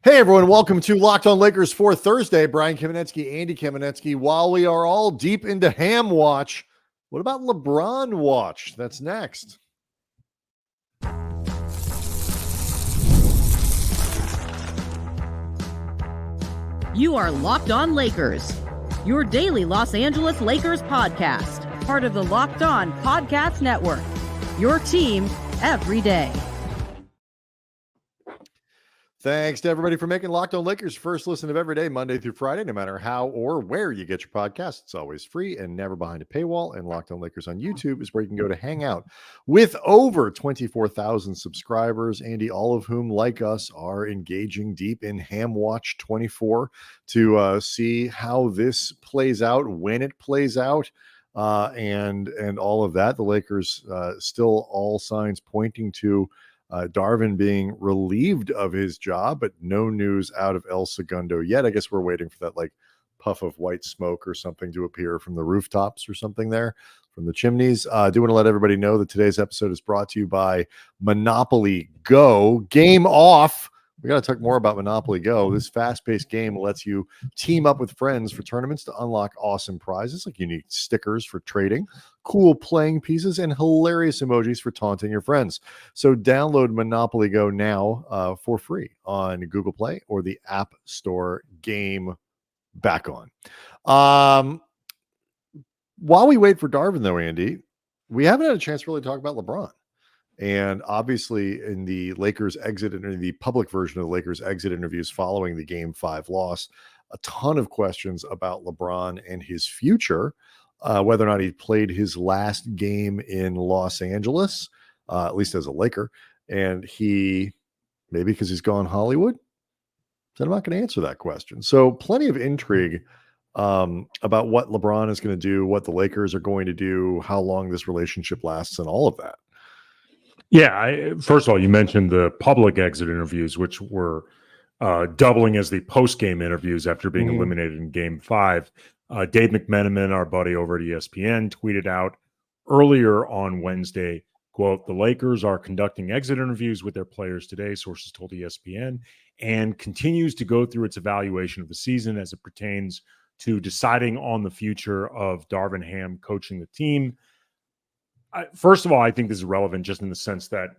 Hey, everyone. Welcome to Locked on Lakers for Thursday. Brian Kamenetsky, Andy Kamenetsky. While we are all deep into Ham watch, what about LeBron watch? That's next. You are Locked on Lakers, your daily Los Angeles Lakers podcast, part of the Locked on Podcast Network, your team every day. Thanks to everybody for making Locked on Lakers first listen of every day, Monday through Friday, no matter how or where you get your podcast. It's always free and never behind a paywall. And Locked on Lakers on YouTube is where you can go to hang out with over 24,000 subscribers, Andy, all of whom, like us, are engaging deep in Ham Watch 24 to see how this plays out, when it plays out, and all of that. The Lakers still all signs pointing to Darvin being relieved of his job, but no news out of El Segundo yet. I guess we're waiting for that like puff of white smoke or something to appear from the rooftops or something there from the chimneys. I do want to let everybody know that today's episode is brought to you by Monopoly Go. Game off. We got to talk more about Monopoly Go. This fast-paced game lets you team up with friends for tournaments to unlock awesome prizes like unique stickers for trading, cool playing pieces, and hilarious emojis for taunting your friends. So download Monopoly Go now for free on Google Play or the App Store. Game back on. While we wait for Darvin, though, Andy, we haven't had a chance to really talk about LeBron. And obviously, in the Lakers exit interview, the public version of the Lakers exit interviews following the Game 5 loss, a ton of questions about LeBron and his future, whether or not he played his last game in Los Angeles, at least as a Laker, and he maybe because he's gone Hollywood. So I'm not going to answer that question. So plenty of intrigue about what LeBron is going to do, what the Lakers are going to do, how long this relationship lasts, and all of that. Yeah, first of all, you mentioned the public exit interviews, which were doubling as the post-game interviews after being eliminated in Game 5. Dave McMenamin, our buddy over at ESPN, tweeted out earlier on Wednesday, quote, "The Lakers are conducting exit interviews with their players today," sources told ESPN, and continues to go through its evaluation of the season as it pertains to deciding on the future of Darvin Ham coaching the team. First of all, I think this is relevant just in the sense that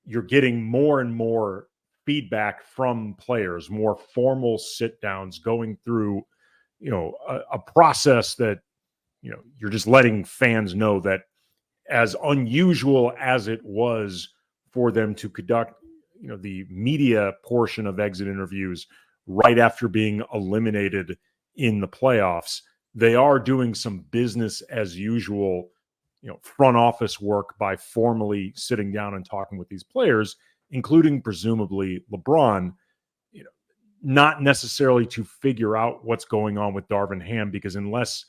you're getting more and more feedback from players, more formal sit downs going through, a process that, you're just letting fans know that as unusual as it was for them to conduct, the media portion of exit interviews right after being eliminated in the playoffs, they are doing some business as usual front office work by formally sitting down and talking with these players, including presumably LeBron, not necessarily to figure out what's going on with Darvin Ham, because unless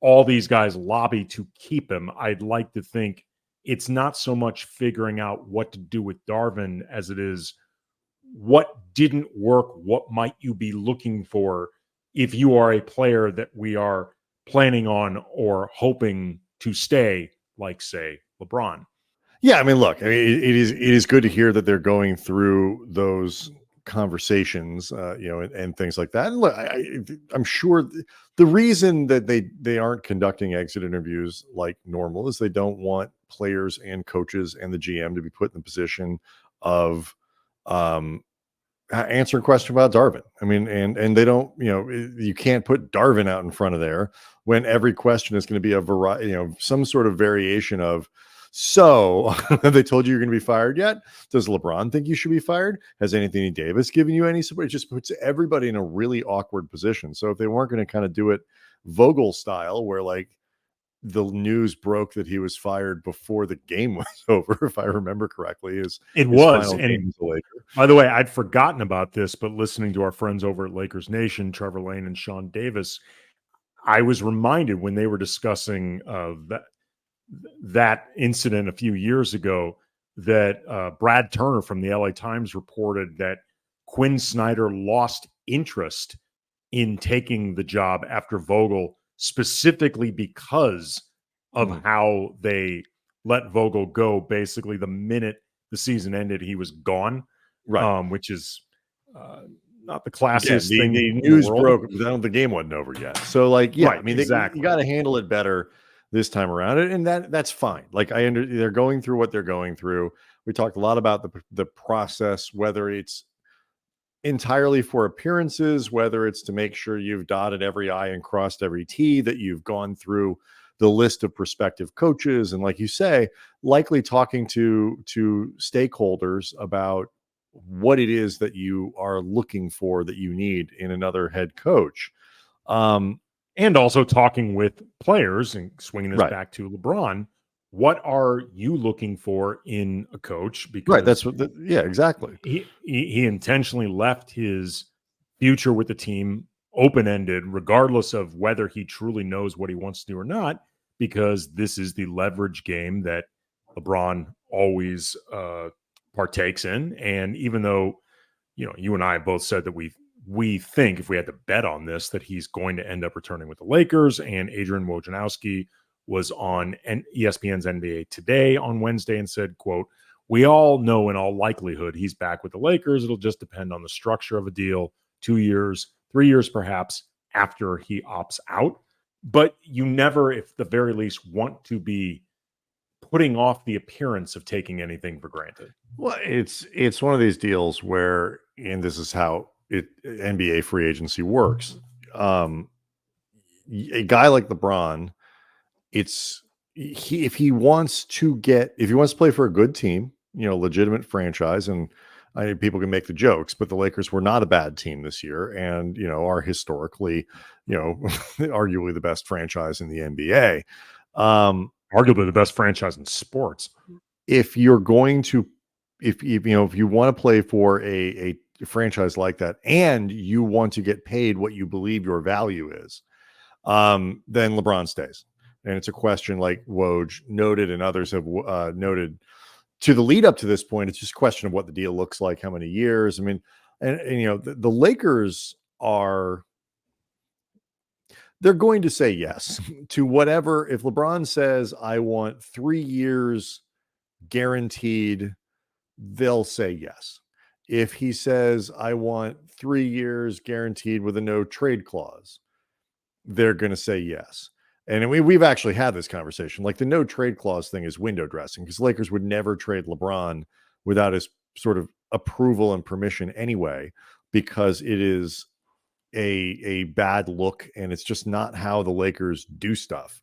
all these guys lobby to keep him, I'd like to think it's not so much figuring out what to do with Darvin as it is what didn't work, what might you be looking for if you are a player that we are planning on or hoping to stay, like, say, LeBron. Yeah, I mean, look, it is good to hear that they're going through those conversations, and things like that. And look, I'm sure the reason that they aren't conducting exit interviews like normal is they don't want players and coaches and the GM to be put in the position of answering a question about Darvin. I mean, and they don't, you can't put Darvin out in front of there when every question is going to be a variety, some sort of variation of, so have they told you you're going to be fired yet? Does LeBron think you should be fired? Has Anthony Davis given you any support? It just puts everybody in a really awkward position. So if they weren't going to kind of do it Vogel style, where like the news broke that he was fired before the game was over, if I remember correctly, it was. And by the way, I'd forgotten about this, but listening to our friends over at Lakers Nation, Trevor Lane and Sean Davis, I was reminded when they were discussing that incident a few years ago that Brad Turner from the LA Times reported that Quinn Snyder lost interest in taking the job after Vogel, specifically because of how they let Vogel go. Basically, the minute the season ended, he was gone, right? Which is not the classiest Again, thing. the in news the world. broke, but the game wasn't over yet. So, like, yeah, Right, I mean, exactly. you got to handle it better this time around, and that's fine. Like, they're going through what they're going through. We talked a lot about the process, whether it's entirely for appearances, whether it's to make sure you've dotted every I and crossed every T, that you've gone through the list of prospective coaches, and like you say, likely talking to stakeholders about what it is that you are looking for, that you need in another head coach. And also talking with players and swinging this Right. back to LeBron. What are you looking for in a coach? Because Right. That's what, yeah, exactly. He intentionally left his future with the team open-ended, regardless of whether he truly knows what he wants to do or not, because this is the leverage game that LeBron always partakes in. And even though, you and I both said that we think, if we had to bet on this, that he's going to end up returning with the Lakers, and Adrian Wojnarowski was on ESPN's NBA Today on Wednesday and said, quote, "We all know in all likelihood he's back with the Lakers. It'll just depend on the structure of a deal, 2 years, 3 years perhaps, after he opts out." But you never, if the very least, want to be putting off the appearance of taking anything for granted. Well, it's one of these deals where, and this is how NBA free agency works. A guy like LeBron, if he wants to play for a good team, legitimate franchise, and people can make the jokes, but the Lakers were not a bad team this year, and are historically, arguably the best franchise in the NBA. Arguably the best franchise in sports. If you're going to, if you want to play for a franchise like that, and you want to get paid what you believe your value is, then LeBron stays. And it's a question, like Woj noted and others have noted, to the lead up to this point, it's just a question of what the deal looks like, how many years. I mean, and the Lakers they're going to say yes to whatever. If LeBron says, "I want 3 years guaranteed," they'll say yes. If he says, "I want 3 years guaranteed with a no trade clause," they're going to say yes. And we've actually had this conversation. Like, the no trade clause thing is window dressing, because Lakers would never trade LeBron without his sort of approval and permission anyway, because it is a bad look, and it's just not how the Lakers do stuff.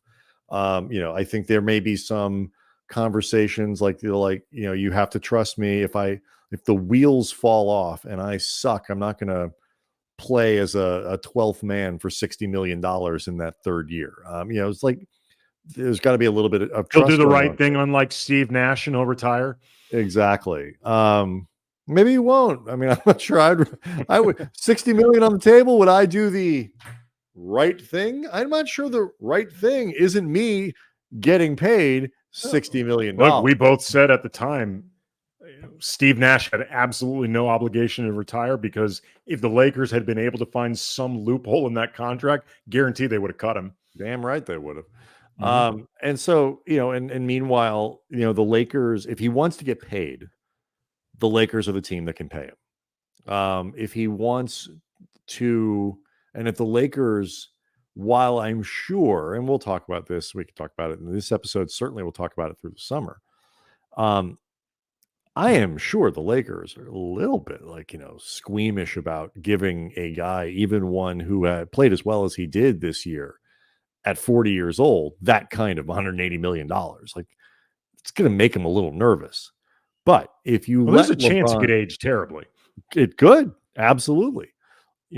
I think there may be some conversations like, you have to trust me. If the wheels fall off and I suck, I'm not going to play as a 12th man for $60 million in that third year. It's like, there's got to be a little bit of He'll trust. do the right thing, unlike Steve Nash, and he'll retire. Exactly. Maybe he won't. I mean, I'm not sure. I would 60 million on the table. Would I do the right thing? I'm not sure the right thing isn't me getting paid $60 million. Look, we both said at the time, Steve Nash had absolutely no obligation to retire, because if the Lakers had been able to find some loophole in that contract, guaranteed they would have cut him. Damn right they would have. Mm-hmm. And so, and meanwhile, the Lakers, if he wants to get paid, the Lakers are the team that can pay him. If he wants to, and if the Lakers, while I'm sure, and we'll talk about this, we can talk about it in this episode, certainly we'll talk about it through the summer. I am sure the Lakers are a little bit squeamish about giving a guy, even one who had played as well as he did this year at 40 years old, that kind of $180 million. Like, it's going to make him a little nervous. But if you there's a chance it could age terribly. It could, absolutely.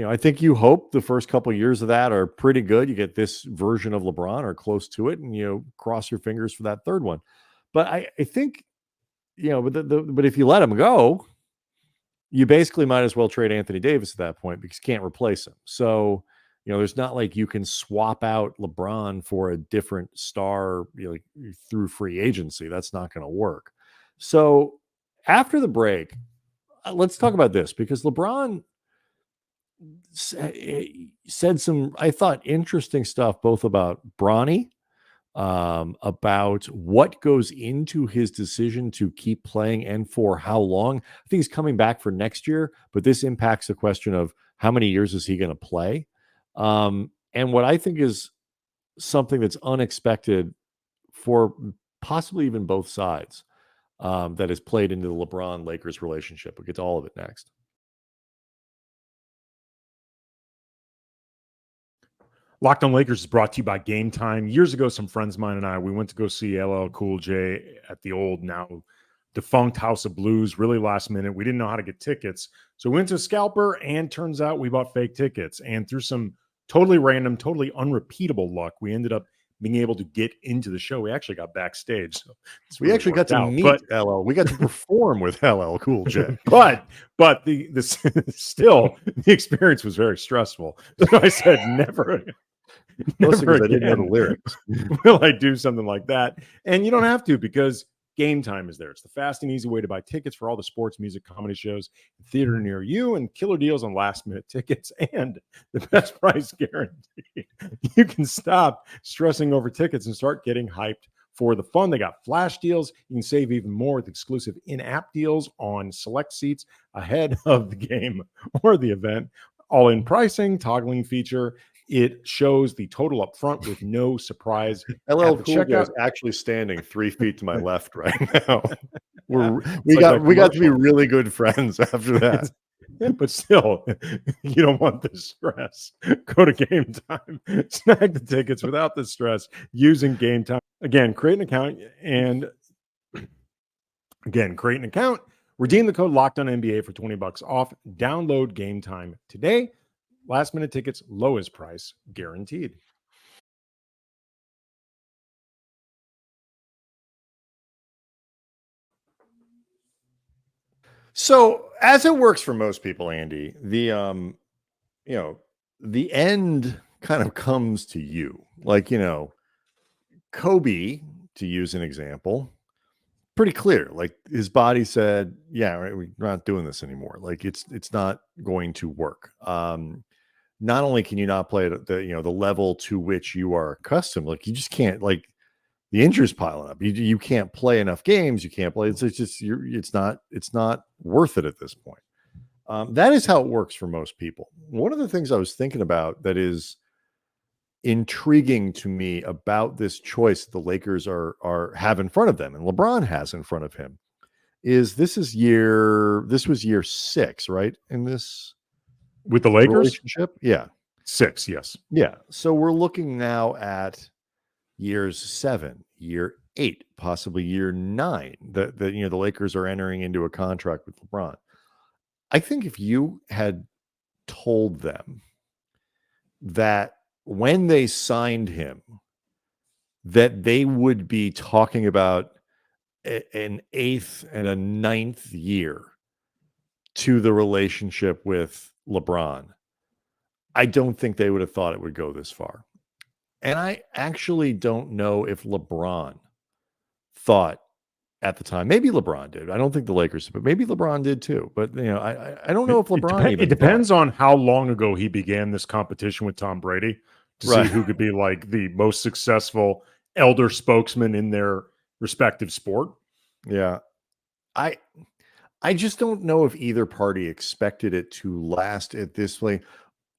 I think you hope the first couple of years of that are pretty good. You get this version of LeBron or close to it, and cross your fingers for that third one. But I think, but if you let him go, you basically might as well trade Anthony Davis at that point, because you can't replace him. So, there's not like you can swap out LeBron for a different star, through free agency. That's not going to work. So after the break, let's talk about this, because LeBron said some, I thought, interesting stuff, both about Bronny, about what goes into his decision to keep playing and for how long. I think he's coming back for next year, but this impacts the question of how many years is he going to play. And what I think is something that's unexpected for possibly even both sides, that has played into the LeBron Lakers relationship. We'll get to all of it next. Locked on Lakers is brought to you by Game Time. Years ago, some friends of mine and I, we went to go see LL Cool J at the old, now defunct House of Blues, really last minute. We didn't know how to get tickets. So we went to a scalper, and turns out we bought fake tickets. And through some totally random, totally unrepeatable luck, we ended up being able to get into the show. We actually got backstage. So we actually got to meet LL. We got to perform with LL Cool J. but the still, the experience was very stressful. So I said, never Mostly because I didn't know the lyrics. Will I do something like that? And you don't have to, because Game Time is there. It's the fast and easy way to buy tickets for all the sports, music, comedy shows, theater near you, and killer deals on last minute tickets and the best price guarantee. You can stop stressing over tickets and start getting hyped for the fun. They got flash deals. You can save even more with exclusive in-app deals on select seats ahead of the game or the event. All-in pricing, toggling feature. It shows the total up front with no surprise. LL Cool J is actually standing 3 feet to my left right now. We got to be really good friends after that. But still, you don't want the stress. Go to Game Time. Snag the tickets without the stress using Game Time. Again, create an account. Redeem the code LOCKEDONNBA for $20 off. Download Game Time today. Last minute tickets, lowest price guaranteed. So, as it works for most people, Andy, the end kind of comes to you. Like, Kobe, to use an example, pretty clear. Like, his body said, "Yeah, right, we're not doing this anymore. Like, it's not going to work." Not only can you not play at the level to which you are accustomed, like you just can't, like the injuries piling up. You can't play enough games. You can't play. It's just it's not worth it at this point. That is how it works for most people. One of the things I was thinking about that is intriguing to me about this choice the Lakers have in front of them, and LeBron has in front of him, is this was year 6, right? In this with the Lakers relationship, yeah, 6, yes, yeah. So we're looking now at years 7, year 8, possibly year 9. That the Lakers are entering into a contract with LeBron. I think if you had told them that when they signed him, that they would be talking about an 8th and a 9th year to the relationship with LeBron, I don't think they would have thought it would go this far. And I actually don't know if LeBron thought at the time. Maybe LeBron did. I don't think the Lakers, but maybe LeBron did too. But I don't know if LeBron. It depends on how long ago he began this competition with Tom Brady to see who could be like the most successful elder spokesman in their respective sport. Yeah, I just don't know if either party expected it to last at this way,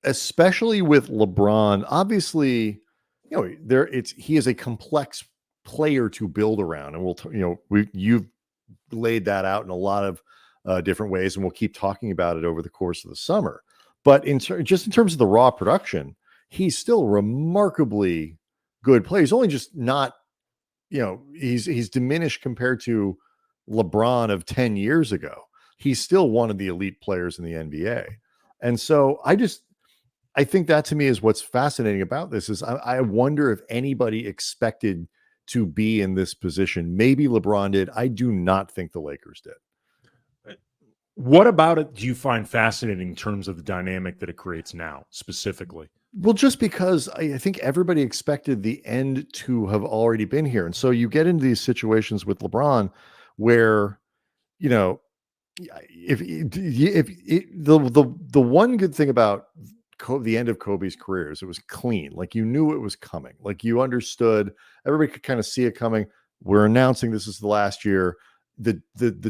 especially with LeBron. Obviously, he is a complex player to build around, and you've laid that out in a lot of different ways, and we'll keep talking about it over the course of the summer. But in terms of the raw production, he's still remarkably good player. He's only just not, he's diminished compared to LeBron of 10 years ago. He's still one of the elite players in the NBA. And so I think that to me is what's fascinating about this is I wonder if anybody expected to be in this position. Maybe LeBron did. I do not think the Lakers did. What about it do you find fascinating in terms of the dynamic that it creates now specifically? Well, just because I think everybody expected the end to have already been here. And so you get into these situations with LeBron where, if the one good thing about the end of Kobe's careers. It was clean. Like you knew it was coming. Like you understood. Everybody could kind of see it coming. We're announcing this is the last year. The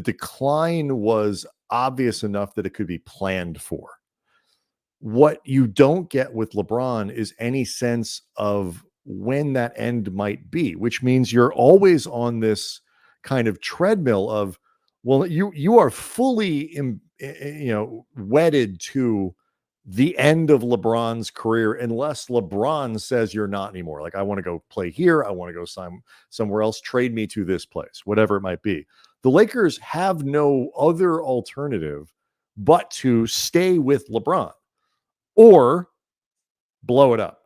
decline was obvious enough that it could be planned for. What you don't get with LeBron is any sense of when that end might be, which means you're always on this kind of treadmill of, well, you are fully wedded to the end of LeBron's career unless LeBron says you're not anymore. Like, I want to go play here. I want to go somewhere else. Trade me to this place, whatever it might be. The Lakers have no other alternative but to stay with LeBron or blow it up.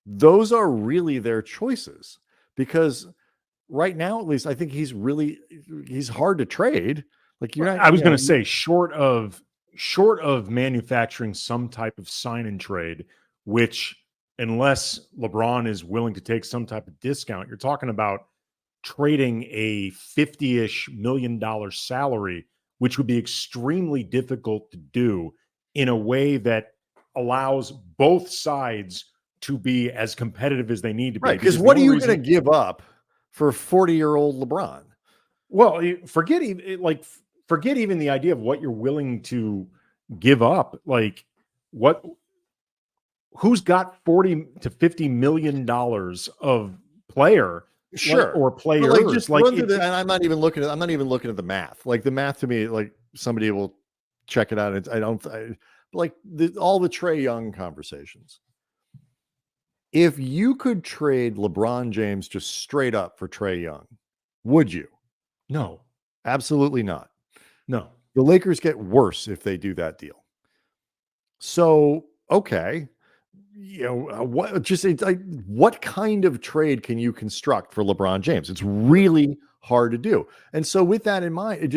Those are really their choices, because right now, at least, I think he's hard to trade. Like you're not. I was going to say, short of manufacturing some type of sign and trade, which unless LeBron is willing to take some type of discount, you're talking about trading a $50-ish million salary, which would be extremely difficult to do in a way that allows both sides to be as competitive as they need to be. Right, because what are you going to give up for 40-year-old LeBron? Well, forget even the idea of what you're willing to give up. Like, who's got $40 to $50 million of player, sure, or players? Like, just and I'm not even looking at the math. Like the math to me, like somebody will check it out. Like all the Trae Young conversations. If you could trade LeBron James just straight up for Trae Young, would you? No, absolutely not. No, the Lakers get worse if they do that deal. So, okay, what kind of trade can you construct for LeBron James? It's really hard to do. And so with that in mind,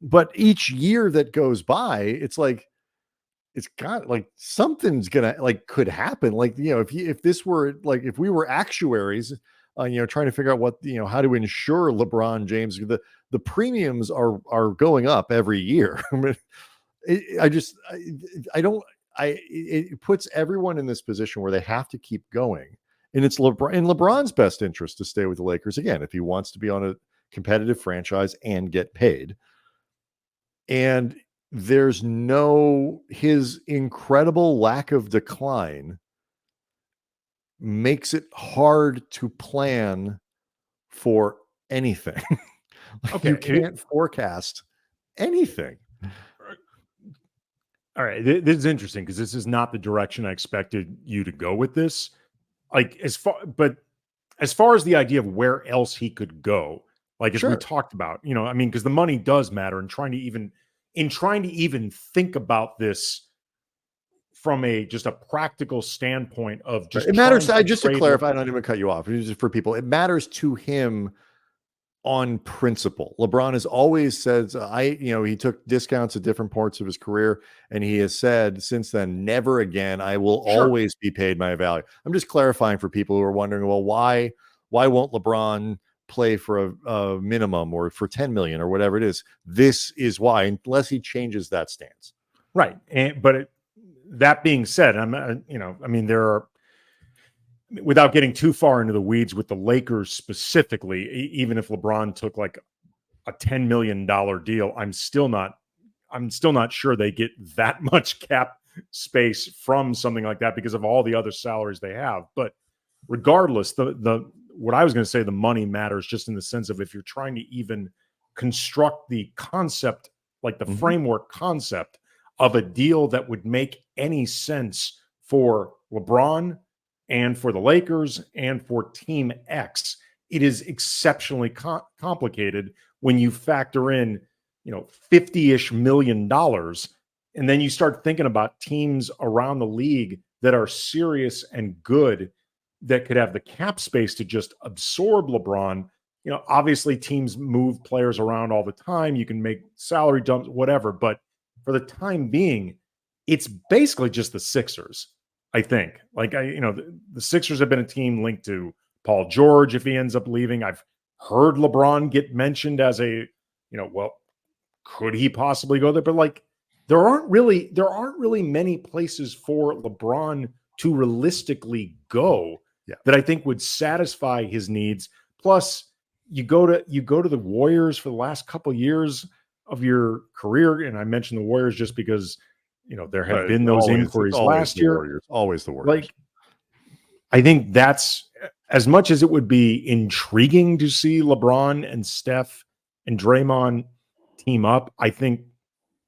but each year that goes by, it's like, it's got like something's could happen. Like, if this were like, if we were actuaries, trying to figure out what, how to insure LeBron James, the premiums are going up every year. I mean, it puts everyone in this position where they have to keep going. And it's in LeBron's best interest to stay with the Lakers again, if he wants to be on a competitive franchise and get paid. And his incredible lack of decline makes it hard to plan for anything. Okay, you can't forecast anything. All right, this is interesting because this is not the direction I expected you to go with this. Like, as far as the idea of where else he could go, like as we talked about, because the money does matter, and trying to even think about this from just a practical standpoint of just it matters. Just to clarify, I don't even cut you off. Just for people, it matters to him on principle. LeBron has always said, he took discounts at different parts of his career, and he has said since then, never again. I will always be paid my value. I'm just clarifying for people who are wondering, well, why won't LeBron play for a minimum or for 10 million or whatever it is? This is why, unless he changes that stance. Right. That being said, there are, without getting too far into the weeds with the Lakers specifically, even if LeBron took like a $10 million deal, I'm still not sure they get that much cap space from something like that because of all the other salaries they have. But regardless, what I was going to say, the money matters just in the sense of if you're trying to even construct the concept, like the framework concept of a deal that would make any sense for LeBron and for the Lakers and for Team X, it is exceptionally complicated when you factor in, $50-ish million. And then you start thinking about teams around the league that are serious and good that could have the cap space to just absorb LeBron. Obviously teams move players around all the time. You can make salary dumps, whatever. But for the time being, it's basically just the Sixers. I think, the Sixers have been a team linked to Paul George if he ends up leaving. I've heard LeBron get mentioned as could he possibly go there? But there aren't really many places for LeBron to realistically go that I think would satisfy his needs. Plus, you go to the Warriors for the last couple of years of your career, and I mentioned the Warriors just because there had been those inquiries last year. Always the Warriors. Like, I think that's, as much as it would be intriguing to see LeBron and Steph and Draymond team up, I think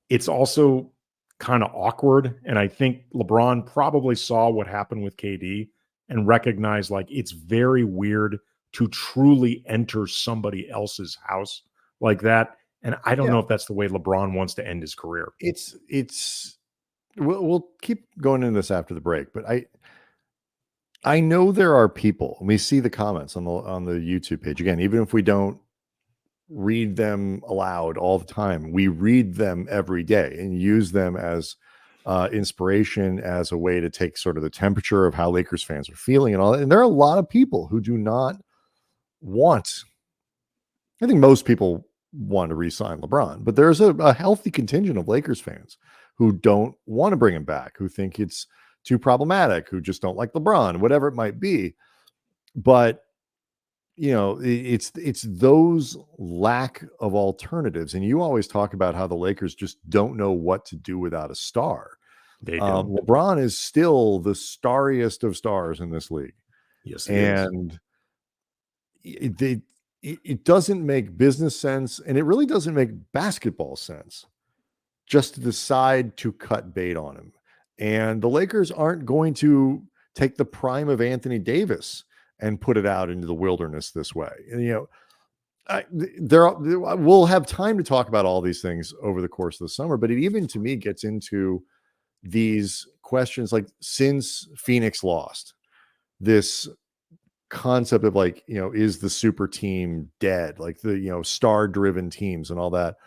it's also kind of awkward. And I think LeBron probably saw what happened with KD and recognized, like, it's very weird to truly enter somebody else's house like that. And I don't know if that's the way LeBron wants to end his career. We'll keep going into this after the break, but I know there are people, and we see the comments on the YouTube page. Again, even if we don't read them aloud all the time, we read them every day and use them as inspiration, as a way to take sort of the temperature of how Lakers fans are feeling and all that. And there are a lot of people who do not want, I think most people want to re-sign LeBron, but there's a healthy contingent of Lakers fans who don't want to bring him back, who think it's too problematic, who just don't like LeBron, whatever it might be. But it's those lack of alternatives. And you always talk about how the Lakers just don't know what to do without a star. They do. LeBron is still the starriest of stars in this league. Yes, and it doesn't make business sense, and it really doesn't make basketball sense just to decide to cut bait on him. And the Lakers aren't going to take the prime of Anthony Davis and put it out into the wilderness this way. And, we'll have time to talk about all these things over the course of the summer, but it even, to me, gets into these questions like, since Phoenix lost, this concept of, like, is the super team dead? Like, the, star-driven teams and all that.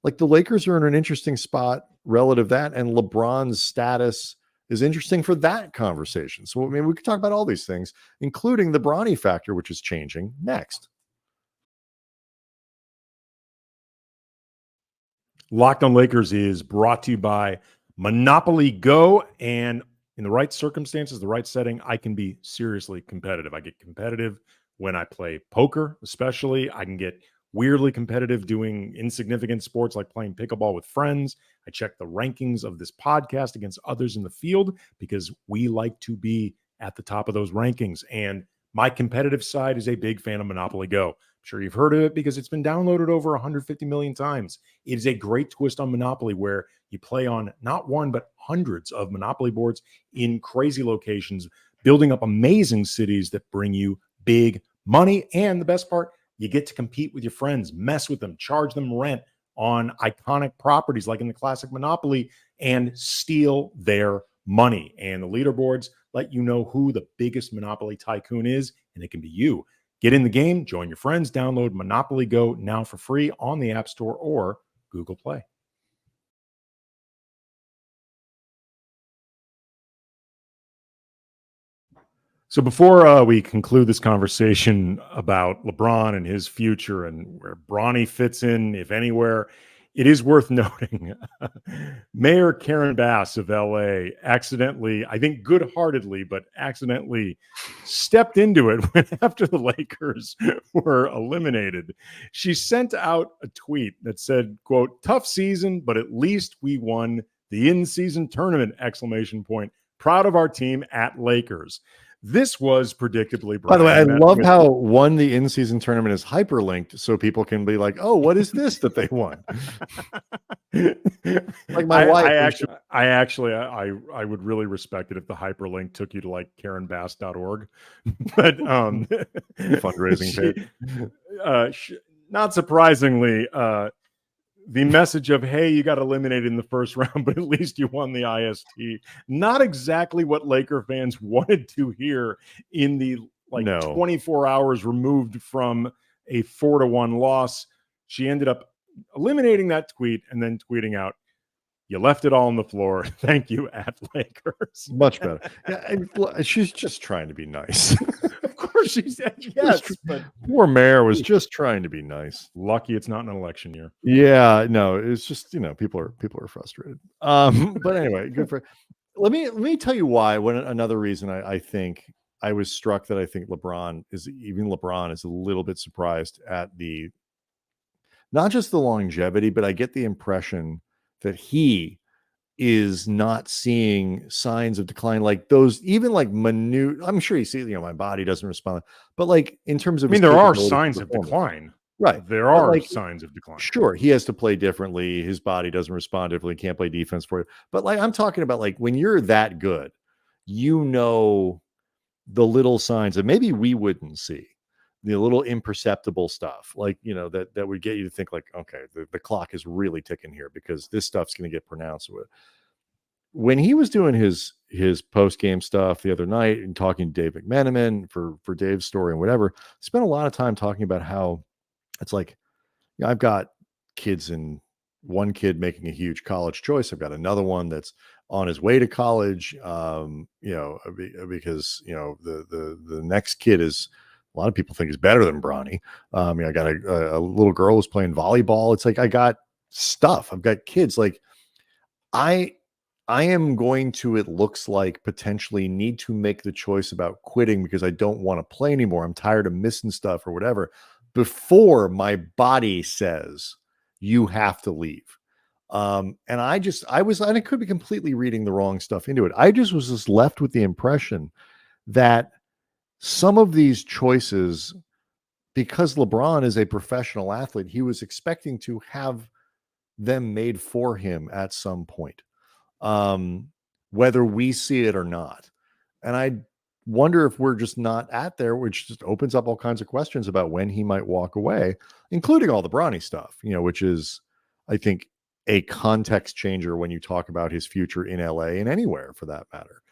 Like, the Lakers are in an interesting spot relative to that, and LeBron's status is interesting for that conversation. So, I mean, we could talk about all these things, including the Bronny factor, which is changing next. Locked on Lakers is brought to you by Monopoly Go. And in the right circumstances, the right setting, I can be seriously competitive. I get competitive when I play poker, especially. I can get weirdly competitive doing insignificant sports like playing pickleball with friends. I check the rankings of this podcast against others in the field because we like to be at the top of those rankings. And my competitive side is a big fan of Monopoly Go. I'm sure you've heard of it because it's been downloaded over 150 million times. It is a great twist on Monopoly where you play on not one, but hundreds of Monopoly boards in crazy locations, building up amazing cities that bring you big money. And the best part, you get to compete with your friends, mess with them, charge them rent on iconic properties like in the classic Monopoly, and steal their money. And the leaderboards let you know who the biggest Monopoly tycoon is, and it can be you. Get in the game, join your friends, download Monopoly Go now for free on the App Store or Google Play. So before we conclude this conversation about LeBron and his future and where Bronny fits in, if anywhere, it is worth noting Mayor Karen Bass of LA accidentally, I think good-heartedly, but accidentally stepped into it when after the Lakers were eliminated. She sent out a tweet that said, quote, "Tough season, but at least we won the in-season tournament, ! Proud of our team at Lakers." This was predictably, Brian, by the way, I love how won the in-season tournament is hyperlinked so people can be like, oh, what is this that they won? Like my wife. I would really respect it if the hyperlink took you to like KarenBass.org. But fundraising page. Not surprisingly, the message of, hey, you got eliminated in the first round, but at least you won the IST. Not exactly what Laker fans wanted to hear in the 24 hours removed from a 4-1 loss. She ended up eliminating that tweet and then tweeting out, "You left it all on the floor. Thank you, at Lakers." Much better. Yeah, she's just trying to be nice. Of course she said yes, but poor mayor was just trying to be nice. Lucky it's not an election year. Yeah, no, it's just, people are frustrated. But anyway, good for. Let me tell you why. Another reason I think I was struck that I think LeBron is a little bit surprised at the, not just the longevity, but I get the impression that he is not seeing signs of decline, like those, even like minute. I'm sure he sees, my body doesn't respond, but like in terms of, there are signs of decline, right? There are signs of decline. Sure, he has to play differently. His body doesn't respond differently. Can't play defense for it. But like I'm talking about, like when you're that good, the little signs that maybe we wouldn't see, the little imperceptible stuff, like that would get you to think like, okay, the clock is really ticking here because this stuff's going to get pronounced with. When he was doing his post game stuff the other night and talking to Dave McMenamin for Dave's story and whatever, spent a lot of time talking about how it's like, I've got kids, and one kid making a huge college choice. I've got another one that's on his way to college. Because the next kid is, a lot of people think is better than Bronny. I got a little girl who's playing volleyball. It's like I got stuff. I've got kids. Like I am going to, it looks like, potentially need to make the choice about quitting because I don't want to play anymore. I'm tired of missing stuff or whatever, before my body says you have to leave. And I could be completely reading the wrong stuff into it. I was just left with the impression that some of these choices, because LeBron is a professional athlete, he was expecting to have them made for him at some point. Whether we see it or not. And I wonder if we're just not at there, which just opens up all kinds of questions about when he might walk away, including all the Bronny stuff, which is, I think, a context changer when you talk about his future in LA and anywhere for that matter.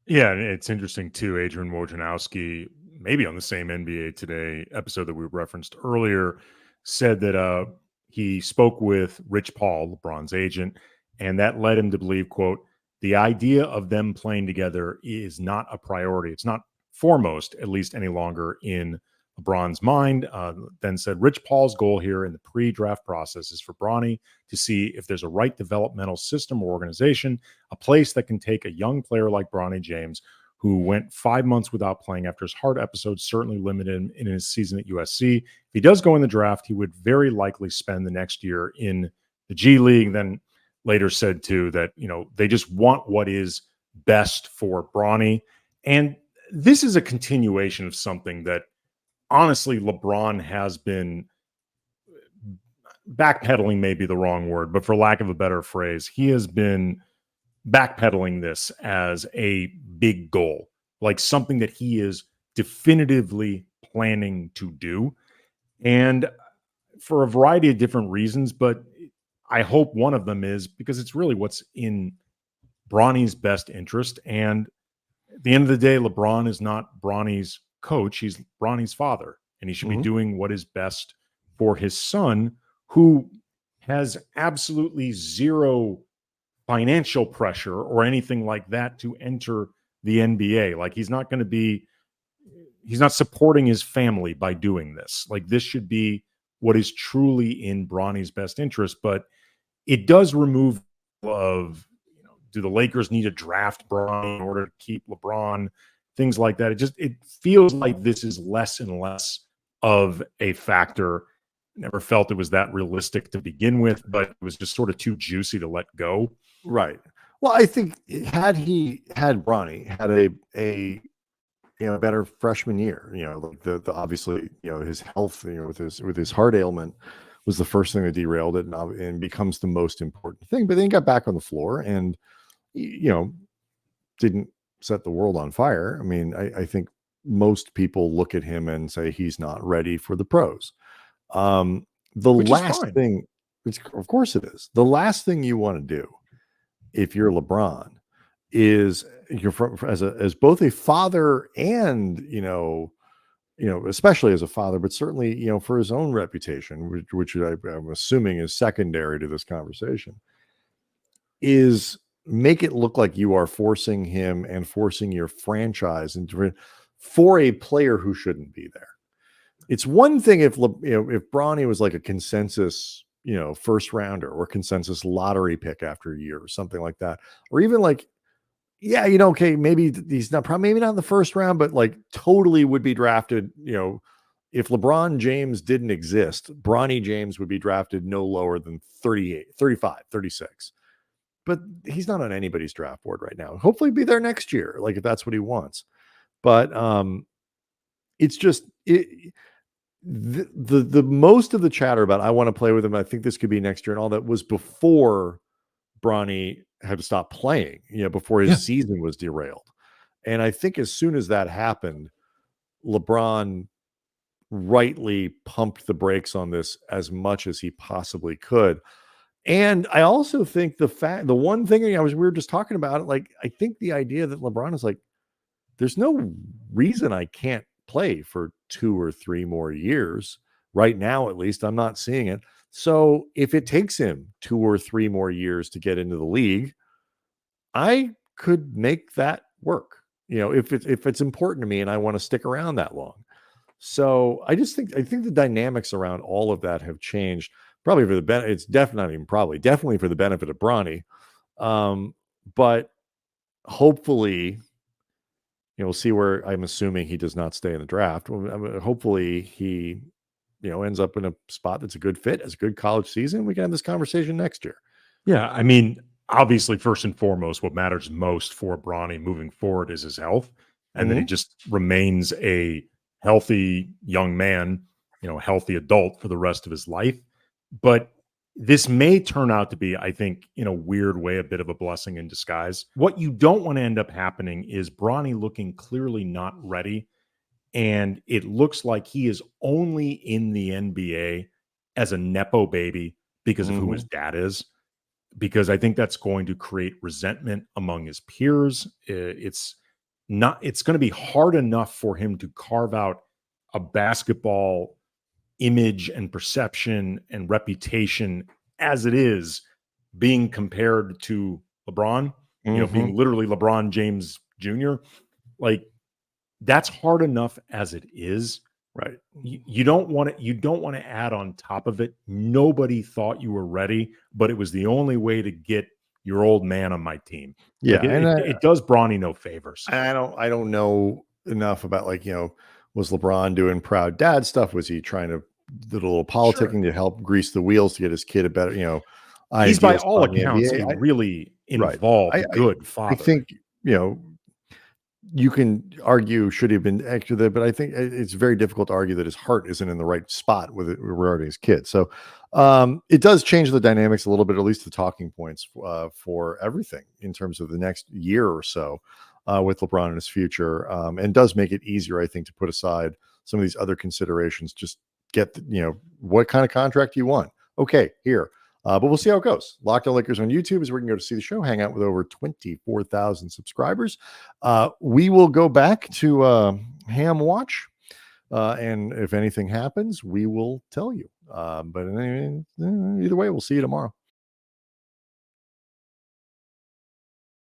Yeah, and it's interesting too. Adrian Wojnarowski, maybe on the same NBA Today episode that we referenced earlier, said that he spoke with Rich Paul, LeBron's agent, and that led him to believe, quote, the idea of them playing together is not a priority. It's not foremost, at least any longer, in LeBron's mind. Then said, Rich Paul's goal here in the pre-draft process is for Bronny to see if there's a right developmental system or organization, a place that can take a young player like Bronny James, who went 5 months without playing after his heart episode, certainly limited him in his season at USC. If he does go in the draft, he would very likely spend the next year in the G League. Then later said too that, they just want what is best for Bronny. And this is a continuation of something that honestly LeBron has been backpedaling, may be the wrong word, but for lack of a better phrase, he has been backpedaling this as a big goal, like something that he is definitively planning to do. And for a variety of different reasons, but I hope one of them is because it's really what's in Bronny's best interest. And at the end of the day, LeBron is not Bronny's coach. He's Bronny's father, and he should be doing what is best for his son, who has absolutely zero financial pressure or anything like that to enter the NBA. Like he's not supporting his family by doing this. Like this should be what is truly in Bronny's best interest, but it does remove of, do the Lakers need to draft Bronny in order to keep LeBron, things like that. It feels like this is less and less of a factor. Never felt it was that realistic to begin with, but it was just sort of too juicy to let go. Right. Well, I think had Bronny had a better freshman year, like the obviously, his health, with his heart ailment was the first thing that derailed it and becomes the most important thing. But then he got back on the floor and, didn't set the world on fire. I mean, I think most people look at him and say he's not ready for the pros. The last thing, of course it is. The last thing you want to do if you're LeBron is as both a father and, especially as a father, but certainly, for his own reputation, which I'm assuming is secondary to this conversation, is make it look like you are forcing him and forcing your franchise into for a player who shouldn't be there. It's one thing if if Bronny was like a consensus, first rounder or consensus lottery pick after a year or something like that, or even like, yeah, okay, maybe he's not probably maybe not in the first round, but like totally would be drafted. If LeBron James didn't exist, Bronny James would be drafted no lower than 38, 35, 36. But he's not on anybody's draft board right now. Hopefully be there next year, like if that's what he wants. But it's just the most of the chatter about I want to play with him, I think this could be next year and all that was before Bronny had to stop playing, before his season was derailed. And I think as soon as that happened, LeBron rightly pumped the brakes on this as much as he possibly could. And I also think the one thing we were just talking about, like, I think the idea that LeBron is like, there's no reason I can't play for 2 or 3 more years. Right now, at least, I'm not seeing it. So if it takes him 2 or 3 more years to get into the league, I could make that work. If it's important to me and I want to stick around that long. So I think the dynamics around all of that have changed. Probably for the benefit. It's definitely for the benefit of Bronny. But hopefully, we'll see where I'm assuming he does not stay in the draft. Hopefully he, ends up in a spot that's a good fit, as a good college season. We can have this conversation next year. Yeah. I mean, obviously, first and foremost, what matters most for Bronny moving forward is his health. And then he just remains a healthy young man, healthy adult for the rest of his life. But this may turn out to be, I think, in a weird way, a bit of a blessing in disguise. What you don't want to end up happening is Bronny looking clearly not ready. And it looks like he is only in the NBA as a Nepo baby because of who his dad is. Because I think that's going to create resentment among his peers. It's going to be hard enough for him to carve out a basketball image and perception and reputation as it is, being compared to LeBron, being literally LeBron James Jr. Like, that's hard enough as it is. Right. You don't want to add on top of it. Nobody thought you were ready, but it was the only way to get your old man on my team. Yeah. Like it does Bronny no favors. I don't know enough about, like, was LeBron doing proud dad stuff? Was he trying to do a little politicking to help grease the wheels to get his kid a better, he's by all accounts a really involved, good father. I think, you can argue should he have been extra there, but I think it's very difficult to argue that his heart isn't in the right spot with it regarding his kid. So it does change the dynamics a little bit, at least the talking points for everything in terms of the next year or so with LeBron and his future, and does make it easier, I think, to put aside some of these other considerations. Just get what kind of contract you want. Okay, here. But we'll see how it goes. Locked On Lakers on YouTube is where you can go to see the show, hang out with over 24,000 subscribers. We will go back to Ham Watch. And if anything happens, we will tell you. But anyway, either way, we'll see you tomorrow.